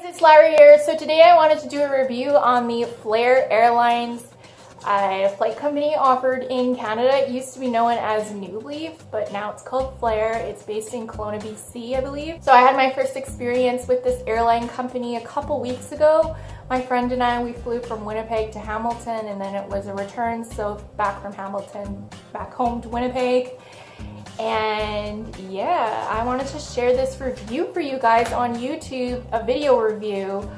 guys, it's Larry here. So today I wanted to do a review on the Flair Airlines flight company offered in Canada. It used to be known as New Leaf, but now it's called Flair. It's based in Kelowna, BC, I believe. So I had my first experience with this airline company a couple weeks ago. My friend and I, we flew from Winnipeg to Hamilton, and then it was a return, so back from Hamilton, back home to Winnipeg. And yeah, I wanted to share this review for you guys on YouTube, a video review.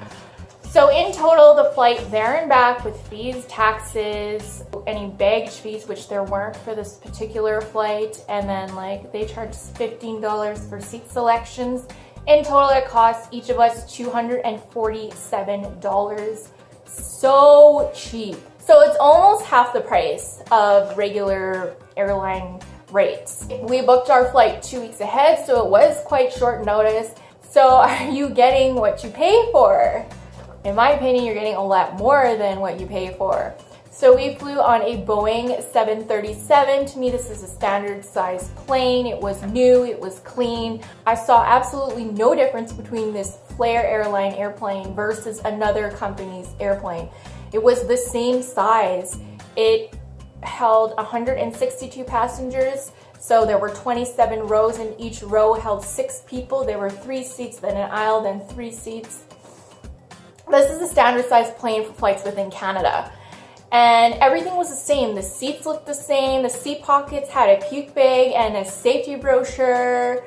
So in total, the flight there and back with fees, taxes, any baggage fees, which there weren't for this particular flight, and then like they charged $15 for seat selections. In total, it cost each of us $247. So cheap. So it's almost half the price of regular airline rates. We booked our flight 2 weeks ahead, so it was quite short notice. So are you getting what you pay for? In my opinion, you're getting a lot more than what you pay for. So we flew on a Boeing 737. To me, this is a standard size plane. It was new, it was clean. I saw absolutely no difference between this Flair Airline airplane versus another company's airplane. It was the same size. It held 162 passengers. So there were 27 rows, and each row held 6 people. There were 3 seats, then an aisle, then 3 seats. This is a standard size plane for flights within Canada. And everything was the same. The seats looked the same. The seat pockets had a puke bag and a safety brochure.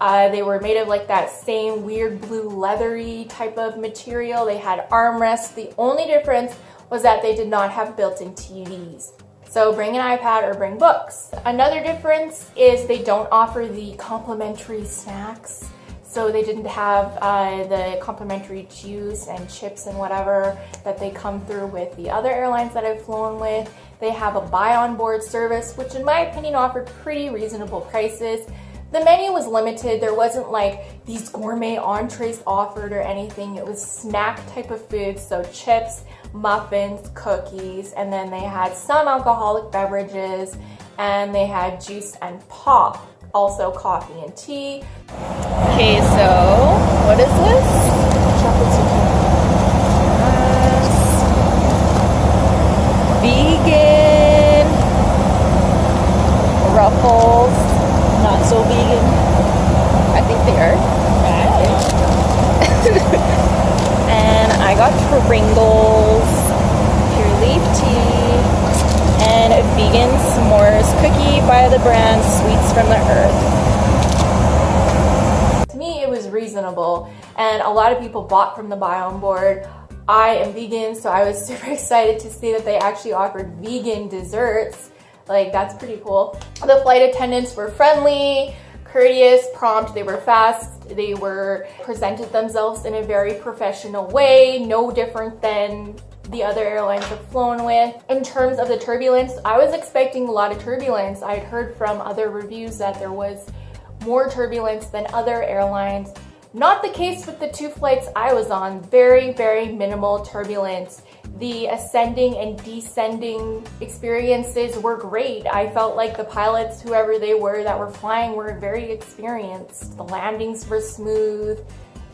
They were made of like that same weird blue leathery type of material. They had armrests. The only difference was that they did not have built-in TVs. So bring an iPad or bring books. Another difference is they don't offer the complimentary snacks. So they didn't have the complimentary juice and chips and whatever that they come through with the other airlines that I've flown with. They have a buy on board service, which in my opinion offered pretty reasonable prices. The menu was limited. There wasn't like these gourmet entrees offered or anything. It was snack type of food, so chips, muffins, cookies, and then they had some alcoholic beverages, and they had juice and pop. Also coffee and tea. Okay, so what is this? Chocolate vegan ruffles. Not so vegan. I think they are. And I got Pringles, pure leaf tea, and a vegan s'mores cookie by the brand Sweets from the Earth. To me, it was reasonable, and a lot of people bought from the buy on board. I am vegan, so I was super excited to see that they actually offered vegan desserts. Like, that's pretty cool. The flight attendants were friendly, courteous, prompt. They were fast. They presented themselves in a very professional way, no different than the other airlines I've flown with. In terms of the turbulence, I was expecting a lot of turbulence. I had heard from other reviews that there was more turbulence than other airlines. Not the case with the 2 flights I was on. Very, very minimal turbulence. The ascending and descending experiences were great. I felt like the pilots, whoever they were that were flying, were very experienced. The landings were smooth.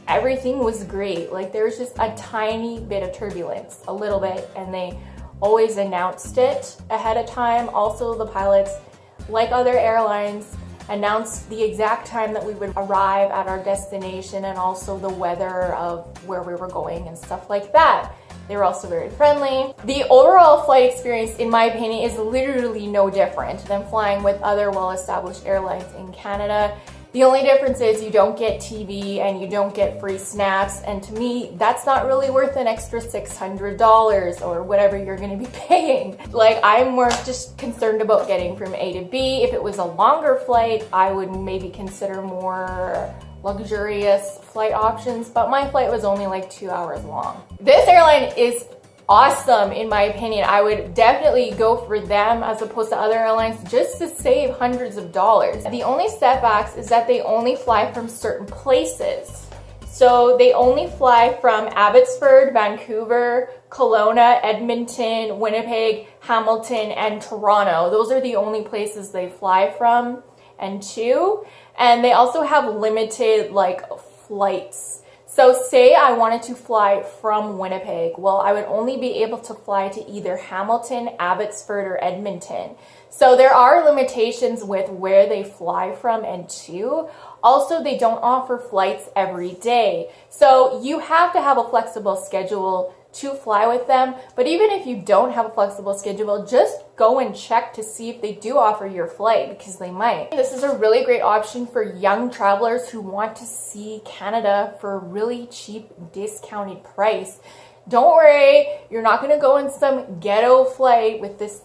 Everything was great. Like, there was just a tiny bit of turbulence, a little bit, and they always announced it ahead of time. Also, the pilots, like other airlines, announced the exact time that we would arrive at our destination, and also the weather of where we were going and stuff like that. They were also very friendly. The overall flight experience, in my opinion, is literally no different than flying with other well-established airlines in Canada. The only difference is you don't get TV and you don't get free snacks, and to me, that's not really worth an extra $600 or whatever you're gonna be paying. Like, I'm more just concerned about getting from A to B. If it was a longer flight, I would maybe consider more luxurious flight options, but my flight was only like 2 hours long. This airline is awesome, in my opinion. I would definitely go for them as opposed to other airlines just to save hundreds of dollars. The only setbacks is that they only fly from certain places. So they only fly from Abbotsford, Vancouver, Kelowna, Edmonton, Winnipeg, Hamilton, and Toronto. Those are the only places they fly from and to. And they also have limited like flights. So say I wanted to fly from Winnipeg. Well, I would only be able to fly to either Hamilton, Abbotsford, or Edmonton. So there are limitations with where they fly from and to. Also, they don't offer flights every day. So you have to have a flexible schedule to fly with them. But even if you don't have a flexible schedule, just go and check to see if they do offer your flight, because they might. This is a really great option for young travelers who want to see Canada for a really cheap, discounted price. Don't worry, you're not gonna go in some ghetto flight with this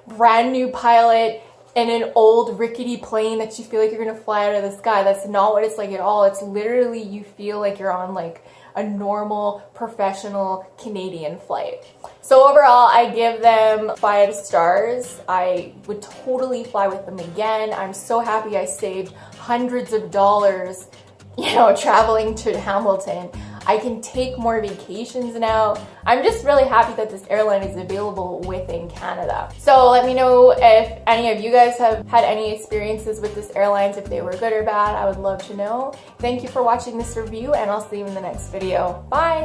brand new pilot and an old rickety plane that you feel like you're gonna fly out of the sky. That's not what it's like at all. It's literally, you feel like you're on a normal professional Canadian flight. So overall, I give them 5 stars. I would totally fly with them again. I'm so happy I saved hundreds of dollars, traveling to Hamilton. I can take more vacations now. I'm just really happy that this airline is available within Canada. So let me know if any of you guys have had any experiences with this airlines, if they were good or bad. I would love to know. Thank you for watching this review, and I'll see you in the next video. Bye!